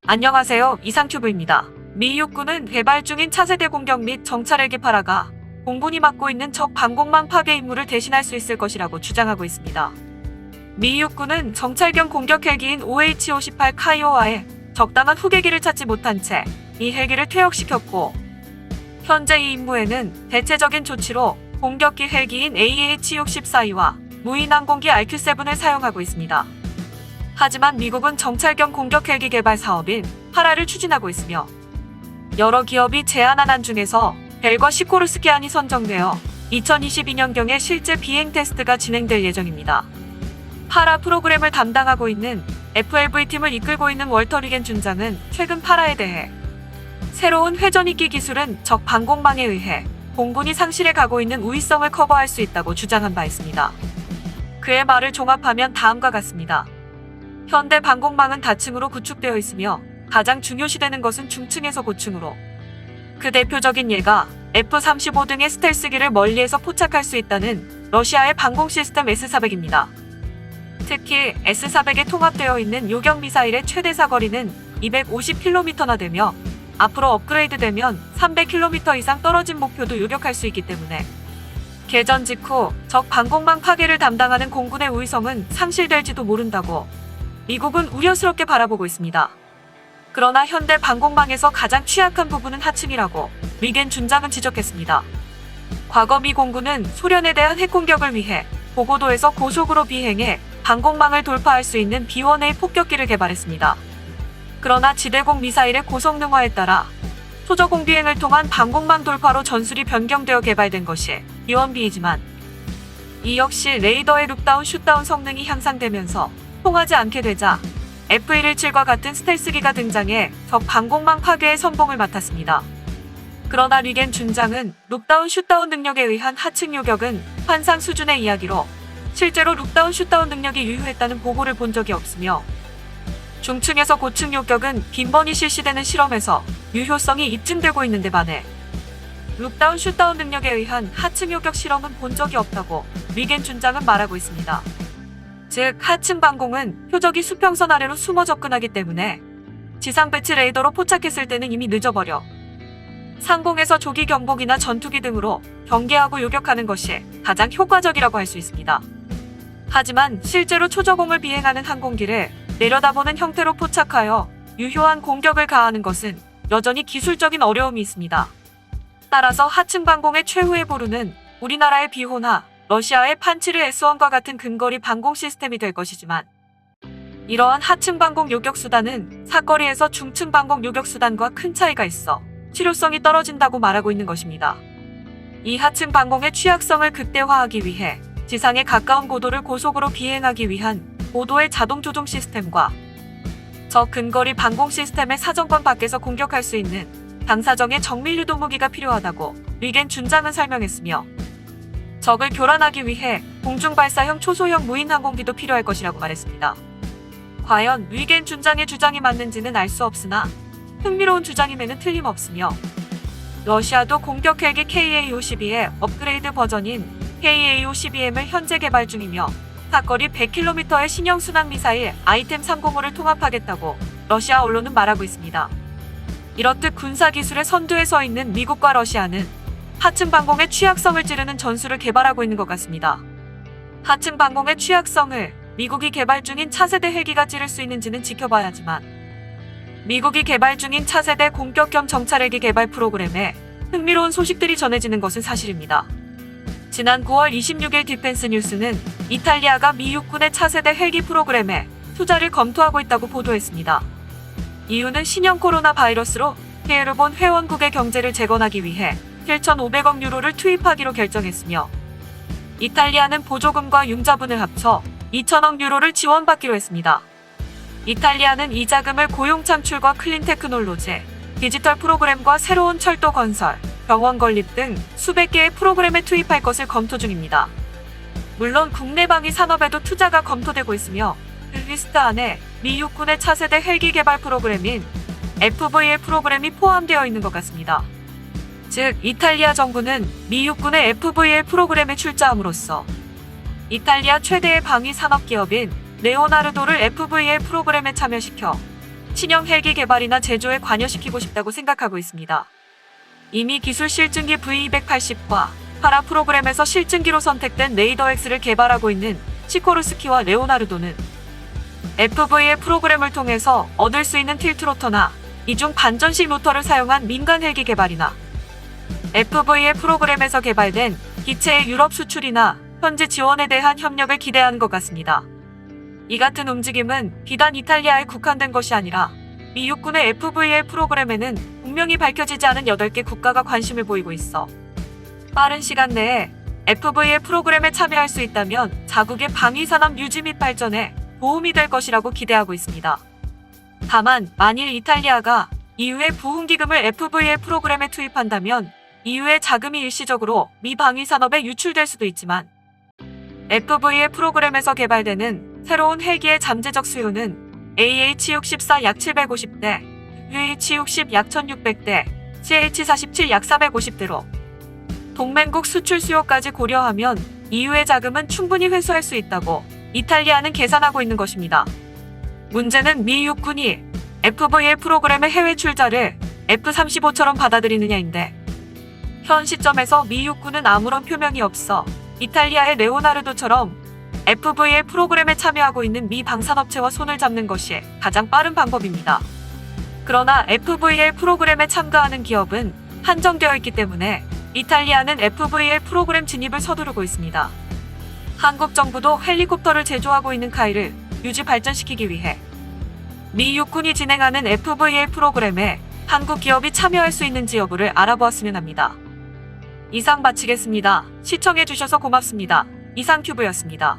안녕하세요. 이상큐브입니다. 미 육군은 개발 중인 차세대 공격 및 정찰 헬기 파라가 공군이 맡고 있는 적 방공망 파괴 임무를 대신할 수 있을 것이라고 주장하고 있습니다. 미 육군은 정찰 겸 공격 헬기인 OH-58 카이오와의 적당한 후계기를 찾지 못한 채 이 헬기를 퇴역시켰고, 현재 이 임무에는 대체적인 조치로 공격기 헬기인 AH-64E와 무인 항공기 RQ-7을 사용하고 있습니다. 하지만 미국은 정찰 겸 공격 헬기 개발 사업인 파라를 추진하고 있으며, 여러 기업이 제안한 안 중에서 벨과 시코르스키안이 선정되어 2022년경에 실제 비행 테스트가 진행될 예정입니다. 파라 프로그램을 담당하고 있는 FLV팀을 이끌고 있는 월터 리겐 준장은 최근 파라에 대해 새로운 회전익기 기술은 적 방공망에 의해 공군이 상실해 가고 있는 우위성을 커버할 수 있다고 주장한 바 있습니다. 그의 말을 종합하면 다음과 같습니다. 현대 방공망은 다층으로 구축되어 있으며 가장 중요시되는 것은 중층에서 고층으로, 그 대표적인 예가 F-35 등의 스텔스기를 멀리에서 포착할 수 있다는 러시아의 방공 시스템 S-400입니다. 특히 S-400에 통합되어 있는 요격 미사일의 최대 사거리는 250km나 되며 앞으로 업그레이드되면 300km 이상 떨어진 목표도 요격할 수 있기 때문에 개전 직후 적 방공망 파괴를 담당하는 공군의 우위성은 상실될지도 모른다고 미국은 우려스럽게 바라보고 있습니다. 그러나 현대 방공망에서 가장 취약한 부분은 하층이라고 리겐 준장은 지적했습니다. 과거 미 공군은 소련에 대한 핵공격을 위해 고고도에서 고속으로 비행해 방공망을 돌파할 수 있는 B-1A 폭격기를 개발했습니다. 그러나 지대공 미사일의 고성능화에 따라 초저공 비행을 통한 방공망 돌파로 전술이 변경되어 개발된 것이 B-1B이지만, 이 역시 레이더의 룩다운 슛다운 성능이 향상되면서 통하지 않게 되자 F-117과 같은 스텔스기가 등장해 적 방공망 파괴의 선봉을 맡았습니다. 그러나 리겐 준장은 룩다운 슛다운 능력에 의한 하층 요격은 환상 수준의 이야기로 실제로 룩다운 슛다운 능력이 유효했다는 보고를 본 적이 없으며, 중층에서 고층 요격은 빈번히 실시되는 실험에서 유효성이 입증되고 있는데 반해 룩다운 슛다운 능력에 의한 하층 요격 실험은 본 적이 없다고 리겐 준장은 말하고 있습니다. 즉, 하층 방공은 표적이 수평선 아래로 숨어 접근하기 때문에 지상 배치 레이더로 포착했을 때는 이미 늦어버려 상공에서 조기 경보기나 전투기 등으로 경계하고 요격하는 것이 가장 효과적이라고 할 수 있습니다. 하지만 실제로 초저공을 비행하는 항공기를 내려다보는 형태로 포착하여 유효한 공격을 가하는 것은 여전히 기술적인 어려움이 있습니다. 따라서 하층 방공의 최후의 보루는 우리나라의 비호나 러시아의 판치르 S-1과 같은 근거리 방공 시스템이 될 것이지만, 이러한 하층 방공 요격 수단은 사거리에서 중층 방공 요격 수단과 큰 차이가 있어 실효성이 떨어진다고 말하고 있는 것입니다. 이 하층 방공의 취약성을 극대화하기 위해 지상에 가까운 고도를 고속으로 비행하기 위한 고도의 자동 조종 시스템과 적 근거리 방공 시스템의 사정권 밖에서 공격할 수 있는 당사정의 정밀 유도 무기가 필요하다고 리겐 준장은 설명했으며, 적을 교란하기 위해 공중발사형 초소형 무인 항공기도 필요할 것이라고 말했습니다. 과연 리겐 준장의 주장이 맞는지는 알 수 없으나 흥미로운 주장임에는 틀림없으며, 러시아도 공격 헬기 KA-52의 업그레이드 버전인 KA-52M을 현재 개발 중이며 사거리 100km의 신형 순항 미사일 아이템 305를 통합하겠다고 러시아 언론은 말하고 있습니다. 이렇듯 군사 기술의 선두에 서 있는 미국과 러시아는 하층 방공의 취약성을 찌르는 전술을 개발하고 있는 것 같습니다. 하층 방공의 취약성을 미국이 개발 중인 차세대 헬기가 찌를 수 있는지는 지켜봐야 하지만, 미국이 개발 중인 차세대 공격 겸 정찰 헬기 개발 프로그램에 흥미로운 소식들이 전해지는 것은 사실입니다. 지난 9월 26일 디펜스 뉴스는 이탈리아가 미 육군의 차세대 헬기 프로그램에 투자를 검토하고 있다고 보도했습니다. 이유는 신형 코로나 바이러스로 피해를 본 회원국의 경제를 재건하기 위해 7,500억 유로를 투입하기로 결정했으며, 이탈리아는 보조금과 융자분을 합쳐 2,000억 유로를 지원받기로 했습니다. 이탈리아는 이 자금을 고용 창출과 클린 테크놀로지, 디지털 프로그램과 새로운 철도 건설, 병원 건립 등 수백 개의 프로그램에 투입할 것을 검토 중입니다. 물론 국내 방위 산업에도 투자가 검토되고 있으며, 그 리스트 안에 미 육군의 차세대 헬기 개발 프로그램인 FVL 프로그램이 포함되어 있는 것 같습니다. 즉, 이탈리아 정부는 미 육군의 FVL 프로그램에 출자함으로써 이탈리아 최대의 방위 산업 기업인 레오나르도를 FVL 프로그램에 참여시켜 친형 헬기 개발이나 제조에 관여시키고 싶다고 생각하고 있습니다. 이미 기술 실증기 V280과 파라 프로그램에서 실증기로 선택된 레이더X를 개발하고 있는 시코르스키와 레오나르도는 FV의 프로그램을 통해서 얻을 수 있는 틸트로터나 이중 반전식 로터를 사용한 민간 헬기 개발이나 FV의 프로그램에서 개발된 기체의 유럽 수출이나 현지 지원에 대한 협력을 기대하는 것 같습니다. 이 같은 움직임은 비단 이탈리아에 국한된 것이 아니라 미 육군의 FV의 프로그램에는 분명히 밝혀지지 않은 8개 국가가 관심을 보이고 있어 빠른 시간 내에 FV의 프로그램에 참여할 수 있다면 자국의 방위산업 유지 및 발전에 도움이 될 것이라고 기대하고 있습니다. 다만 만일 이탈리아가 EU의 부흥기금을 FV의 프로그램에 투입한다면 EU의 자금이 일시적으로 미 방위산업에 유출될 수도 있지만 FV의 프로그램에서 개발되는 새로운 헬기의 잠재적 수요는 AH-64 약 750대, UH-60 약 1600대, CH-47 약 450대로 동맹국 수출 수요까지 고려하면 EU의 자금은 충분히 회수할 수 있다고 이탈리아는 계산하고 있는 것입니다. 문제는 미 육군이 FV의 프로그램의 해외 출자를 F-35처럼 받아들이느냐인데 현 시점에서 미 육군은 아무런 표명이 없어 이탈리아의 레오나르도처럼 FV의 프로그램에 참여하고 있는 미 방산업체와 손을 잡는 것이 가장 빠른 방법입니다. 그러나 FV의 프로그램에 참가하는 기업은 한정되어 있기 때문에 이탈리아는 FV의 프로그램 진입을 서두르고 있습니다. 한국 정부도 헬리콥터를 제조하고 있는 카이를 유지 발전시키기 위해 미 육군이 진행하는 FV의 프로그램에 한국 기업이 참여할 수 있는지 여부를 알아보았으면 합니다. 이상 마치겠습니다. 시청해주셔서 고맙습니다. 이상큐브였습니다.